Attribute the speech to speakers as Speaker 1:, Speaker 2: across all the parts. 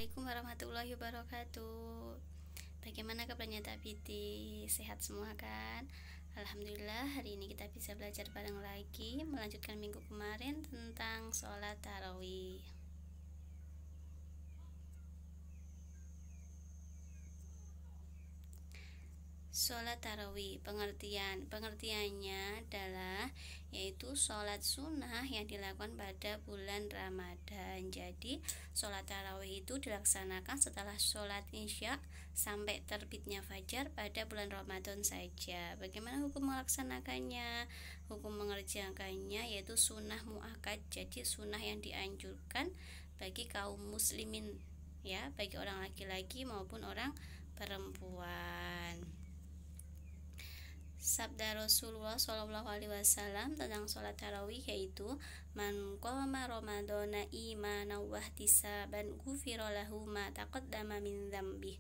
Speaker 1: Assalamualaikum warahmatullahi wabarakatuh. Bagaimana kabarnya Tabiti? Sehat semua kan? Alhamdulillah, hari ini kita bisa belajar bareng lagi, melanjutkan minggu kemarin tentang sholat tarawih. Sholat tarawih, pengertiannya adalah yaitu sholat sunnah yang dilakukan pada bulan Ramadan. Jadi sholat tarawih itu dilaksanakan setelah sholat isya sampai terbitnya fajar pada bulan Ramadan saja. Bagaimana hukum melaksanakannya? Hukum mengerjakannya yaitu sunnah muakkad, jadi sunnah yang dianjurkan bagi kaum muslimin, ya, bagi orang laki-laki maupun orang perempuan. Sabda Rasulullah SAW tentang sholat tarawih yaitu man qama ramadhana imanan wa ihtisaban ghufira lahu ma taqaddama min dzambih.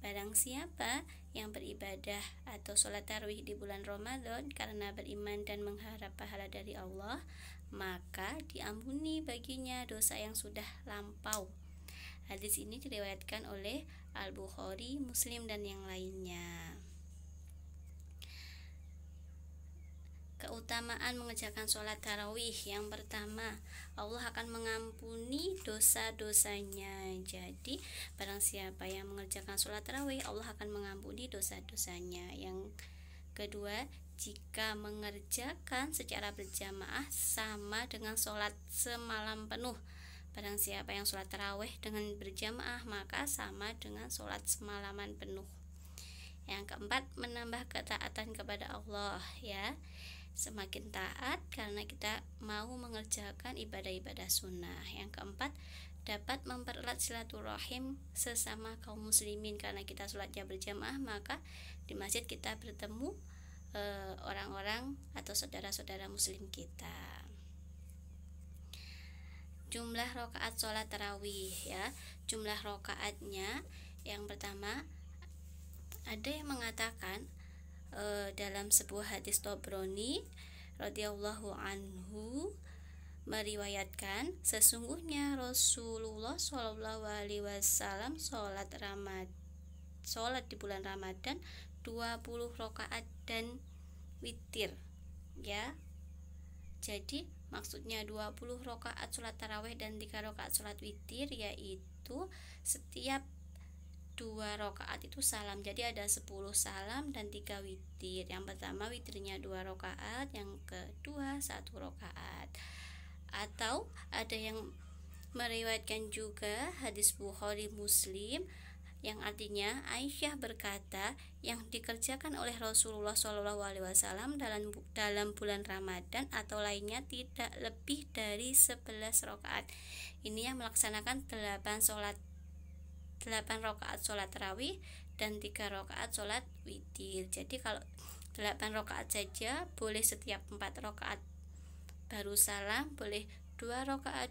Speaker 1: Barang siapa yang beribadah atau sholat tarawih di bulan Ramadan karena beriman dan mengharap pahala dari Allah, maka diampuni baginya dosa yang sudah lampau. Hadis ini diriwayatkan oleh Al-Bukhari, Muslim, dan yang lainnya. Keutamaan mengerjakan sholat tarawih, yang pertama, Allah akan mengampuni dosa-dosanya. Jadi barang siapa yang mengerjakan sholat tarawih, Allah akan mengampuni dosa-dosanya. Yang kedua, jika mengerjakan secara berjamaah sama dengan sholat semalam penuh. Barang siapa yang sholat tarawih dengan berjamaah, maka sama dengan sholat semalaman penuh. Yang keempat, menambah ketaatan kepada Allah, ya. Semakin taat karena kita mau mengerjakan ibadah-ibadah sunnah. Yang keempat, dapat mempererat silaturahim sesama kaum muslimin karena kita sholatnya berjamaah, maka di masjid kita bertemu orang-orang atau saudara-saudara muslim kita. Jumlah rakaat sholat tarawih, ya. Jumlah rakaatnya, yang pertama, ada yang mengatakan dalam sebuah hadis Tobroni radhiyallahu anhu meriwayatkan, sesungguhnya Rasulullah Shallallahu alaihi wasallam sholat di bulan Ramadan 20 rakaat dan witir, ya. Jadi maksudnya 20 rakaat sholat tarawih dan 3 rakaat sholat witir, yaitu setiap 2 rakaat itu salam. Jadi ada 10 salam dan 3 witir. Yang pertama witirnya 2 rakaat, yang kedua 1 rakaat. Atau ada yang meriwayatkan juga hadis Bukhari, Muslim, yang artinya Aisyah berkata, yang dikerjakan oleh Rasulullah SAW dalam bulan Ramadan atau lainnya tidak lebih dari 11 rakaat. Ini yang melaksanakan 8 rakaat sholat tarawih dan 3 rakaat sholat witir. Jadi kalau 8 rakaat saja boleh setiap 4 rakaat baru salam, boleh 2 rakaat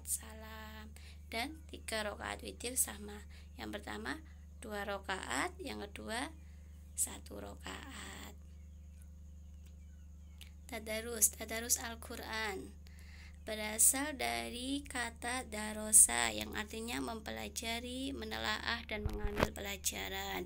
Speaker 1: salam, dan 3 rakaat witir sama. Yang pertama 2 rakaat, yang kedua 1 rakaat. Tadarus Al-Quran berasal dari kata darosa yang artinya mempelajari, menelaah, dan mengambil pelajaran.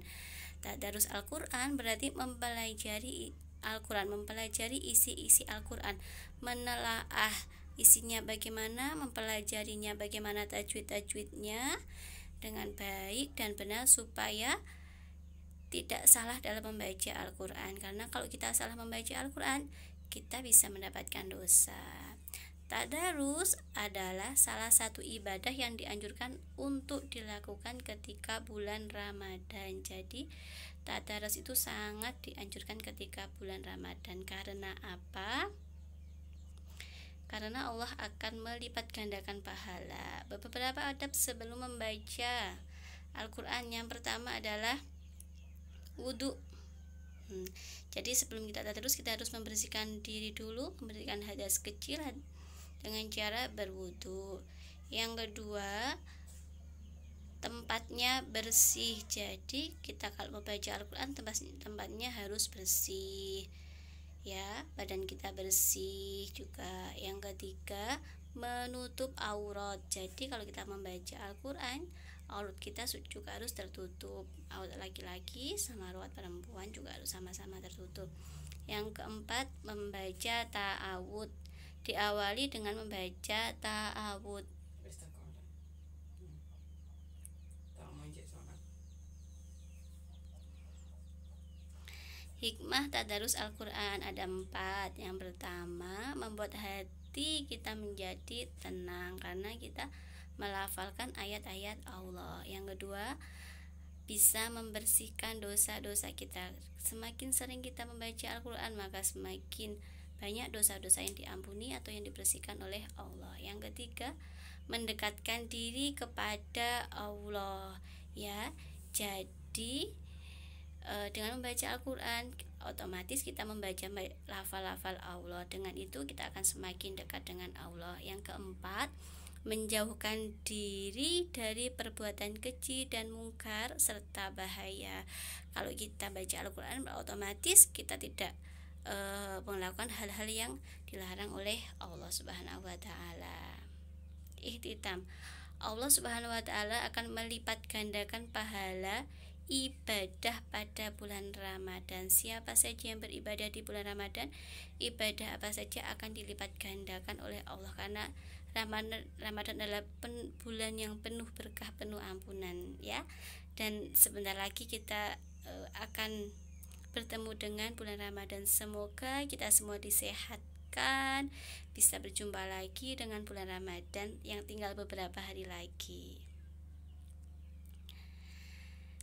Speaker 1: Tadarus Al-Quran berarti mempelajari Al-Quran, mempelajari isi-isi Al-Quran, menelaah isinya bagaimana, mempelajarinya bagaimana tajwid-tajwidnya dengan baik dan benar supaya tidak salah dalam membaca Al-Quran. Karena kalau kita salah membaca Al-Quran, kita bisa mendapatkan dosa. Tadarus adalah salah satu ibadah yang dianjurkan untuk dilakukan ketika bulan Ramadan. Jadi tadarus itu sangat dianjurkan ketika bulan Ramadan. Karena apa? Karena Allah akan melipat gandakan pahala. Beberapa adab sebelum membaca Al-Quran. Yang pertama adalah wudhu. Jadi sebelum kita tadarus, kita harus membersihkan diri dulu, membersihkan hadas kecil dengan cara berwudu. Yang kedua, tempatnya bersih. Jadi kita kalau membaca Al-Quran, tempatnya harus bersih, ya, badan kita bersih juga. Yang ketiga, menutup aurat. Jadi kalau kita membaca Al-Quran, aurat kita juga harus tertutup. Aurat laki-laki sama aurat perempuan juga harus sama-sama tertutup. Yang keempat, membaca ta'awud. Diawali dengan membaca ta'awud. Hikmah tadarus Al-Quran ada 4. Yang pertama, membuat hati kita menjadi tenang karena kita melafalkan ayat-ayat Allah. Yang kedua, bisa membersihkan dosa-dosa kita. Semakin sering kita membaca Al-Quran, maka semakin banyak dosa-dosa yang diampuni atau yang dibersihkan oleh Allah. Yang ketiga, mendekatkan diri kepada Allah, ya. Jadi dengan membaca Al-Quran, otomatis kita membaca lafal-lafal Allah. Dengan itu kita akan semakin dekat dengan Allah. Yang keempat, menjauhkan diri dari perbuatan keji dan mungkar serta bahaya. Kalau kita baca Al-Quran, otomatis kita tidak melakukan hal-hal yang dilarang oleh Allah Subhanahu wa Ta'ala. Ihtitam, Allah Subhanahu wa Ta'ala akan melipat gandakan pahala ibadah pada bulan Ramadan. Siapa saja yang beribadah di bulan Ramadan, ibadah apa saja akan dilipat gandakan oleh Allah, karena Ramadan adalah bulan yang penuh berkah, penuh ampunan, ya. Dan sebentar lagi kita akan bertemu dengan bulan Ramadan. Semoga kita semua disehatkan, bisa berjumpa lagi dengan bulan Ramadan yang tinggal beberapa hari lagi.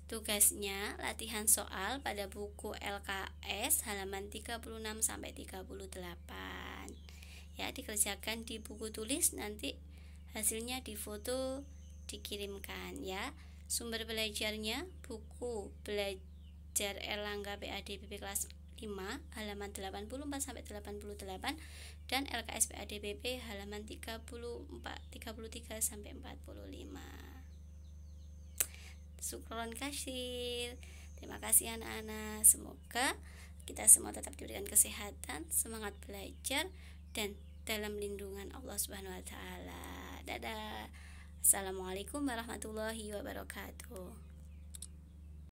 Speaker 1: Tugasnya latihan soal pada buku LKS halaman 36 sampai 38. Ya, dikerjakan di buku tulis, nanti hasilnya difoto dikirimkan, ya. Sumber belajarnya buku belajar Erlangga PADBP kelas 5 halaman 84 sampai 88 dan LKS PADBP halaman 33 sampai 45. Syukron kasir. Terima kasih anak-anak. Semoga kita semua tetap diberikan kesehatan, semangat belajar, dan dalam lindungan Allah Subhanahu wa Ta'ala. Dadah. Assalamualaikum warahmatullahi wabarakatuh.